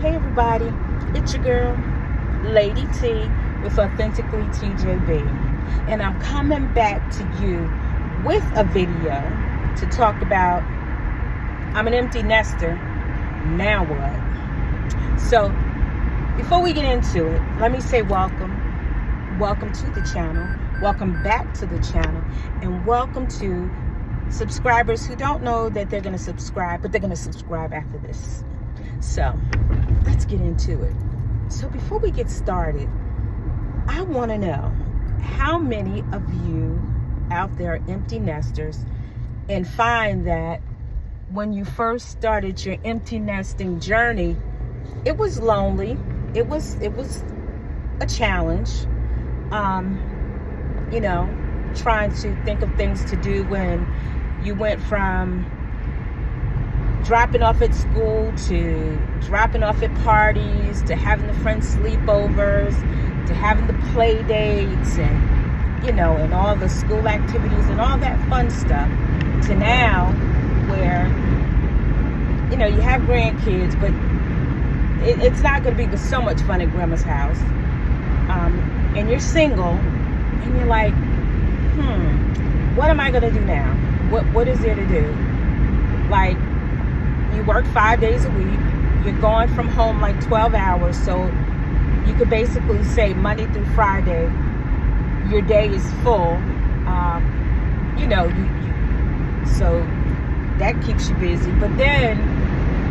Hey everybody, it's your girl, Lady T with Authentically TJB. And I'm coming back to you with a video to talk about I'm an empty nester, now what? So before we get into it, let me say welcome. Welcome to the channel. Welcome back to the channel. And welcome to subscribers who don't know that they're going to subscribe, but they're going to subscribe after this. So let's get into it. So before we get started, I want to know how many of you out there are empty nesters and find that when you first started your empty nesting journey, it was lonely. It was a challenge. Trying to think of things to do when you went from dropping off at school to dropping off at parties to having the friends sleepovers to having the play dates and all the school activities and all that fun stuff, to now where you have grandkids, but it's not going to be so much fun at grandma's house, and you're single and you're like, what am I going to do now? What is there to do? Like, you work 5 days a week. You're gone from home like 12 hours. So you could basically say Monday through Friday, your day is full. So that keeps you busy. But then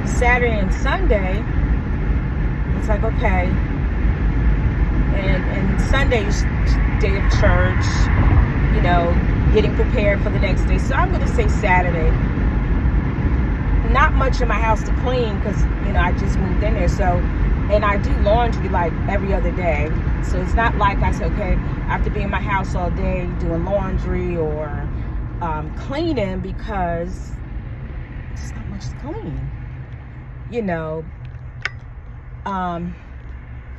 Saturday and Sunday, it's like, okay. And Sunday's day of church, getting prepared for the next day. So I'm going to say Saturday. Not much in my house to clean because, I just moved in there. So, and I do laundry like every other day. So it's not like I said, okay, I have to be in my house all day doing laundry or cleaning, because there's not much to clean.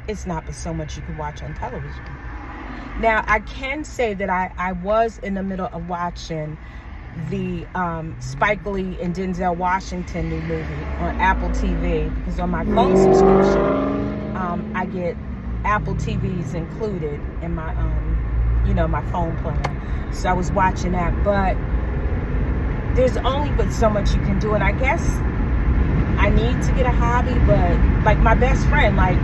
It's not but so much you can watch on television. Now, I can say that I was in the middle of watching the Spike Lee and Denzel Washington new movie on Apple TV, because on my phone subscription, I get Apple TVs included in my my phone plan. So I was watching that, but there's only but so much you can do, and I guess I need to get a hobby. But like my best friend, like,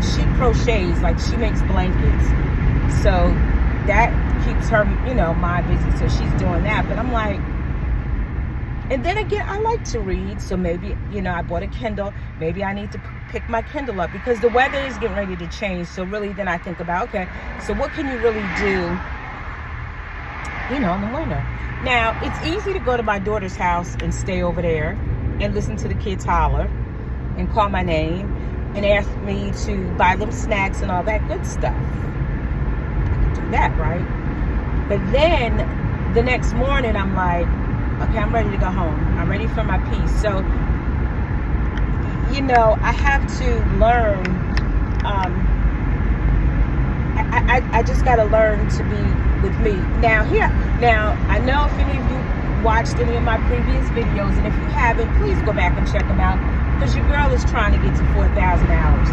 she crochets, like she makes blankets, so that keeps her, mind busy. So she's doing that. But I'm like, and then again, I like to read. So maybe, I bought a Kindle. Maybe I need to pick my Kindle up because the weather is getting ready to change. So really, then I think about, okay, so what can you really do, in the winter? Now, it's easy to go to my daughter's house and stay over there and listen to the kids holler and call my name and ask me to buy them snacks and all that good stuff. That, right? But then the next morning I'm like, okay, I'm ready to go home. I'm ready for my peace. So I have to learn. I just got to learn to be with me. Now I know if any of you watched any of my previous videos, and if you haven't, please go back and check them out, because your girl is trying to get to 4,000 hours.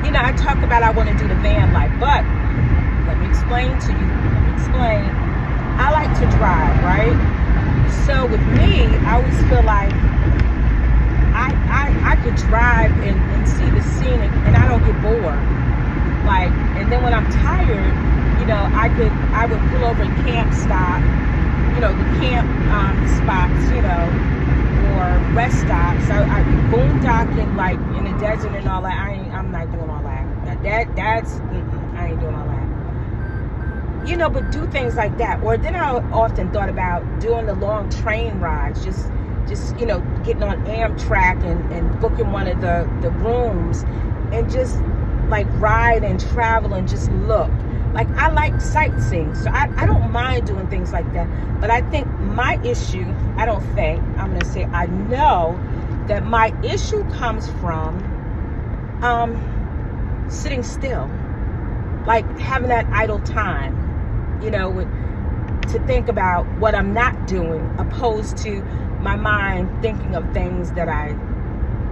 I talk about I want to do the van life, but let me explain to you. I like to drive, right? So with me, I always feel like I could drive and see the scenic, and I don't get bored. Like, and then when I'm tired, I would pull over and camp stop, the camp spots, or rest stops. So I'd be boondocking like in the desert and all that. I'm not doing all that. I ain't doing all that. But do things like that. Or then I often thought about doing the long train rides, just getting on Amtrak and booking one of the rooms and just like ride and travel and just look. Like, I like sightseeing, so I don't mind doing things like that. But I think my issue, I'm going to say I know that my issue comes from sitting still, like having that idle time, to think about what I'm not doing, opposed to my mind thinking of things that I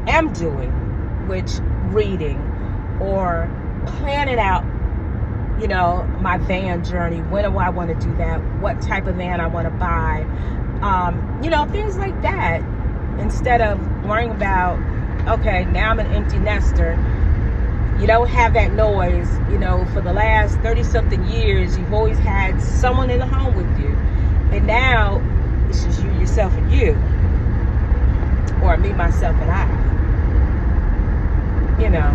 am doing, which reading or planning out, you know, my van journey. When do I want to do that? What type of van I want to buy? You know, things like that. Instead of worrying about, okay, now I'm an empty nester. You don't have that noise, you know, for the last 30-something years, you've always had someone in the home with you. And now, it's just you, yourself, and you. Or me, myself, and I. You know.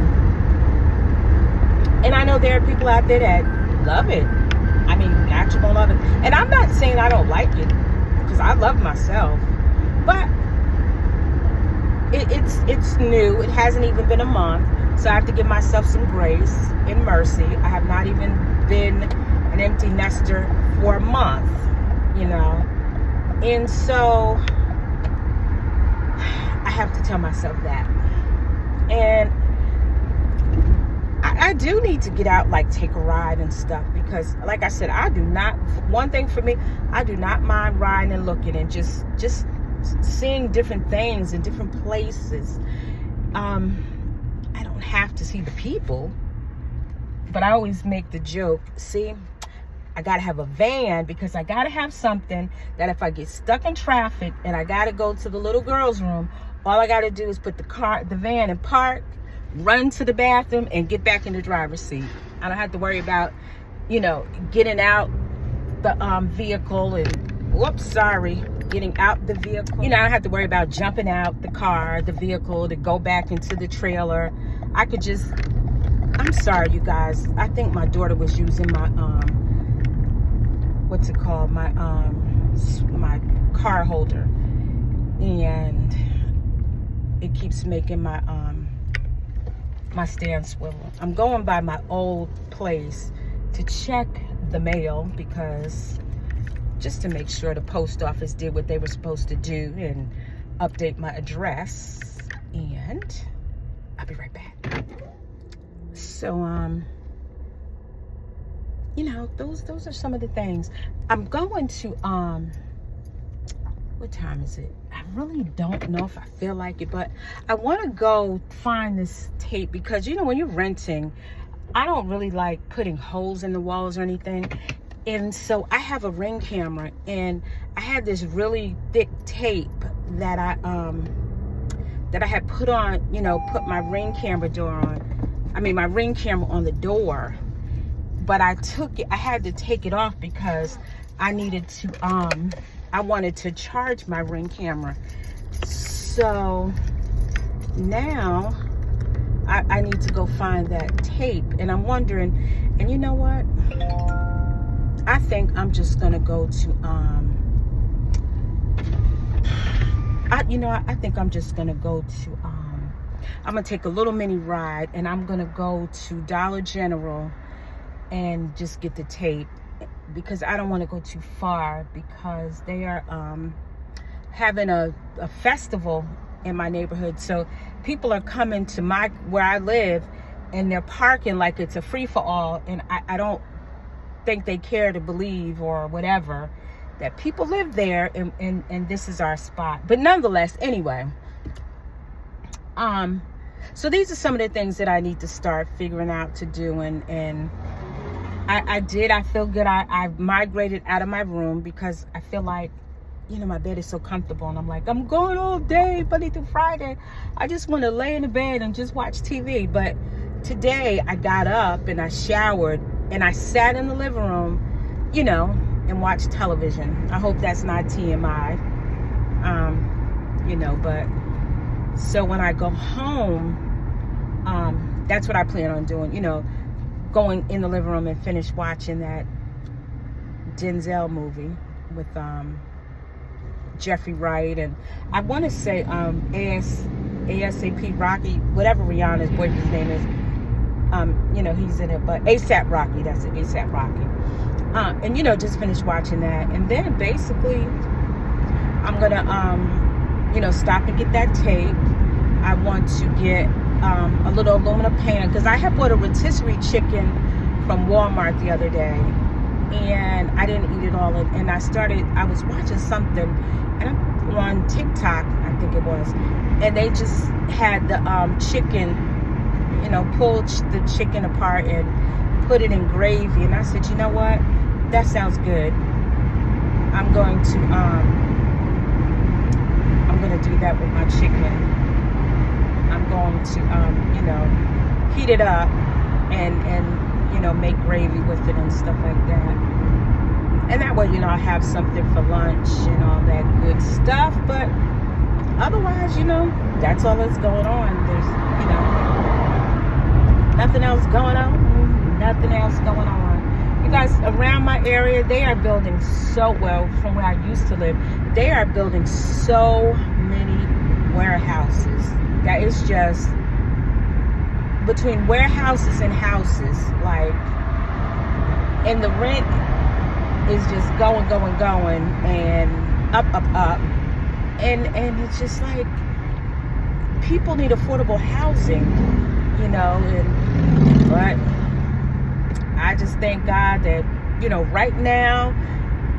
And I know there are people out there that love it. I mean, natural love it. And I'm not saying I don't like it, because I love myself. But it's new. It hasn't even been a month. So I have to give myself some grace and mercy. I have not even been an empty nester for a month, you know. And so I have to tell myself that. And I do need to get out, like take a ride and stuff, because like I said, I do not, one thing for me, I do not mind riding and looking and just seeing different things in different places. I don't have to see the people, but I always make the joke, see, I gotta have a van, because I gotta have something that if I get stuck in traffic and I gotta go to the little girl's room, all I gotta do is put the van in park, run to the bathroom, and get back in the driver's seat. I don't have to worry about, you know, getting out the vehicle and getting out the vehicle. You know, I don't have to worry about jumping out the car, the vehicle, to go back into the trailer. I could just, I'm sorry, you guys. I think my daughter was using my, what's it called? My car holder. And it keeps making my, my stand swivel. I'm going by my old place to check the mail, because just to make sure the post office did what they were supposed to do and update my address. And I'll be right back. So, you know, those are some of the things. I'm going to, what time is it? I really don't know if I feel like it, but I want to go find this tape, because, you know, when you're renting, I don't really like putting holes in the walls or anything. And so I have a Ring camera, and I had this really thick tape that I had put on, you know, put my Ring camera door on. I mean, my Ring camera on the door. But I had to take it off because I needed to, I wanted to charge my Ring camera. So now I need to go find that tape. And I'm wondering, and you know what? I think I'm just gonna go to, I think I'm just gonna go to, I'm gonna take a little mini ride, and I'm gonna go to Dollar General and just get the tape, because I don't want to go too far, because they are having a festival in my neighborhood. So people are coming to where I live, and they're parking like it's a free-for-all, and I don't think they care to believe or whatever that people live there, and this is our spot. But nonetheless, anyway, so these are some of the things that I need to start figuring out to do, and I feel good. I've migrated out of my room, because I feel like, you know, my bed is so comfortable, and I'm like, I'm going all day, Monday through Friday. I just want to lay in the bed and just watch TV. But today I got up and I showered, and I sat in the living room, you know, and watched television. I hope that's not TMI, you know, but so when I go home, that's what I plan on doing, you know, going in the living room and finish watching that Denzel movie with Jeffrey Wright, and I want to say ASAP Rocky, whatever Rihanna's boyfriend's name is, you know, he's in it, but ASAP Rocky, that's it, ASAP Rocky. And, you know, just finish watching that. And then basically I'm going to, you know, stop and get that tape. I want to get a little aluminum pan, because I had bought a rotisserie chicken from Walmart the other day, and I didn't eat it all. And I was watching something, and I'm on TikTok, I think it was, and they just had the chicken pull the chicken apart and put it in gravy. And I said, you know what? That sounds good. I'm going to do that with my chicken. I'm going to heat it up and make gravy with it and stuff like that. And that way, I have something for lunch and all that good stuff. But otherwise, that's all that's going on. There's, nothing else going on. Nothing else going on. You guys, around my area, they are building so well. From where I used to live, they are building so many warehouses. That is just between warehouses and houses, like, and the rent is just going, and up. And it's just like, people need affordable housing, but I just thank God that, right now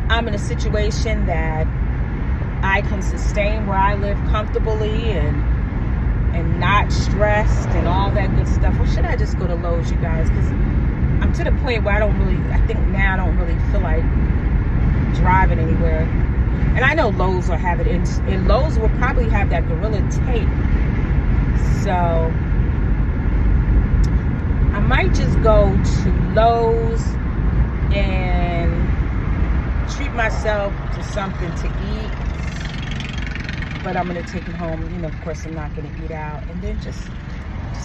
I'm in a situation that I can sustain where I live comfortably and not stressed and all that good stuff. Or should I just go to Lowe's, you guys? Because I'm to the point where I think now I don't really feel like driving anywhere. And I know Lowe's will have it, and Lowe's will probably have that Gorilla Tape. So I might just go to Lowe's and treat myself to something to eat. But I'm going to take it home. Of course, I'm not going to eat out. And then just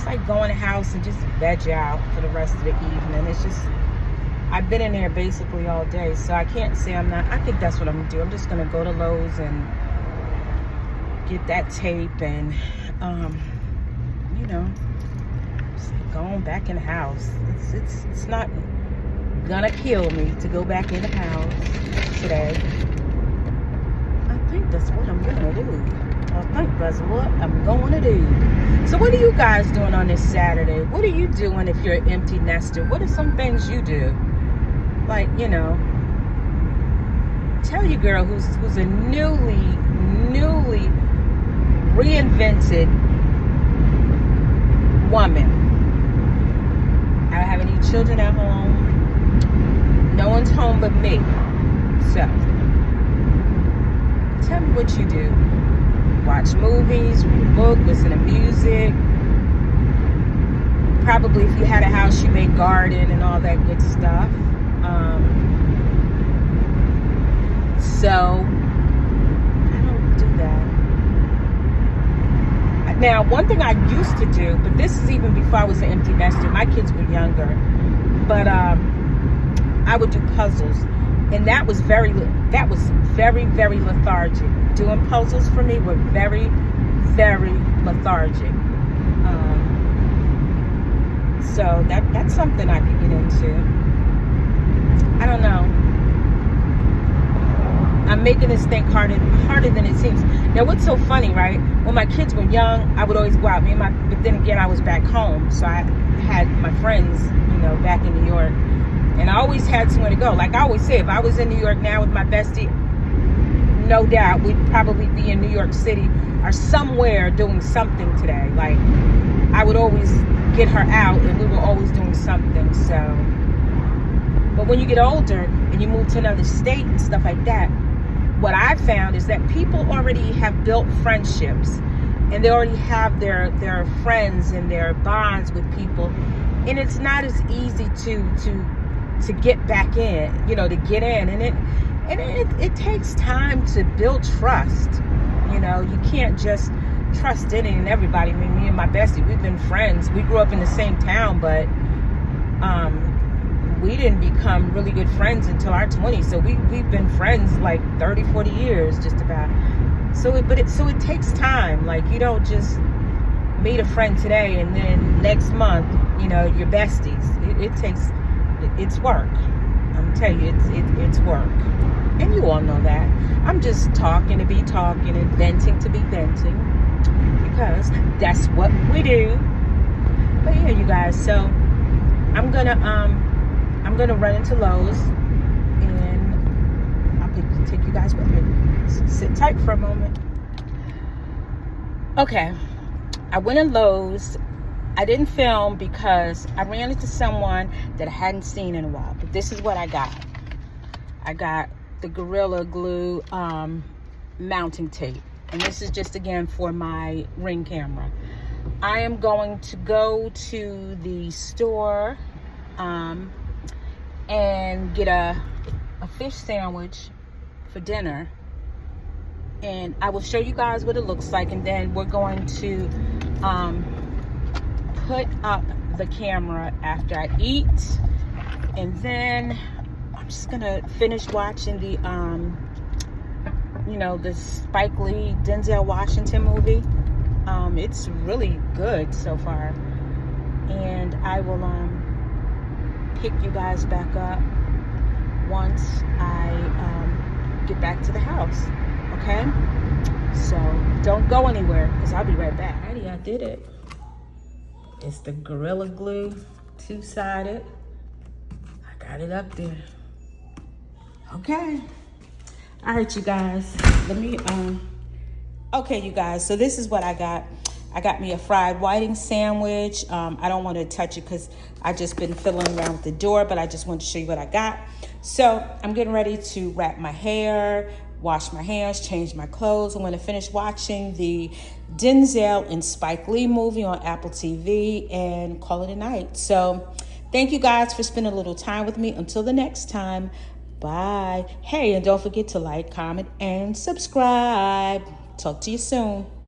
like go in the house and just veg out for the rest of the evening. It's just, I've been in there basically all day, so I can't say I'm not. I think that's what I'm going to do. I'm just going to go to Lowe's and get that tape and, just going back in the house. It's not gonna kill me to go back in the house today. I think that's what I'm gonna do. So what are you guys doing on this Saturday? What are you doing if you're an empty nester? What are some things you do? Like, tell your girl who's a newly reinvented woman. I don't have any children at home. No one's home but me. So, tell me what you do. Watch movies, read a book, listen to music. Probably if you had a house, you may garden and all that good stuff. So, I don't do that. Now, one thing I used to do, but this is even before I was an empty nester. My kids were younger. But I would do puzzles. And that was very, very lethargic. Doing puzzles for me were very, very lethargic. So that's something I could get into. I don't know. I'm making this thing harder than it seems. Now, what's so funny, right? When my kids were young, I would always go out. But then again, I was back home, so I had my friends, back in New York, and I always had somewhere to go. Like I always say, if I was in New York now with my bestie, no doubt we'd probably be in New York City or somewhere doing something today. Like I would always get her out, and we were always doing something. So, but when you get older and you move to another state and stuff like that, what I found is that people already have built friendships, and they already have their friends and their bonds with people, and it's not as easy to get back in, to get in, and it takes time to build trust. You can't just trust any and everybody. I mean, me and my bestie, we've been friends. We grew up in the same town, but we didn't become really good friends until our 20s. So we've been friends like 30, 40 years, just about. So it takes time. Like, you don't just meet a friend today and then next month, you're besties. It's work. I'm telling you, it's work. And you all know that. I'm just talking to be talking and venting to be venting, because that's what we do. But yeah, you guys, so I'm gonna run into Lowe's, and I'll take you guys with me. So sit tight for a moment. Okay, I went in Lowe's I didn't film because I ran into someone that I hadn't seen in a while. But this is what I got. I got the Gorilla Glue mounting tape. And this is just, again, for my Ring camera. I am going to go to the store and get a fish sandwich for dinner. And I will show you guys what it looks like. And then we're going to put up the camera after I eat. And then I'm just going to finish watching the the Spike Lee, Denzel Washington movie. It's really good so far. And I will pick you guys back up once I get back to the house. Okay? So don't go anywhere because I'll be right back. Alrighty, I did it. It's the Gorilla Glue, two-sided. I got it up there. Okay. All right, you guys. Let me, okay, you guys. So this is what I got. I got me a fried whiting sandwich. I don't want to touch it because I just been fiddling around with the door, but I just want to show you what I got. So I'm getting ready to wrap my hair, wash my hands, change my clothes. I'm going to finish watching the Denzel and Spike Lee movie on Apple TV and call it a night. So thank you guys for spending a little time with me. Until the next time, bye. Hey, and don't forget to like, comment, and subscribe. Talk to you soon.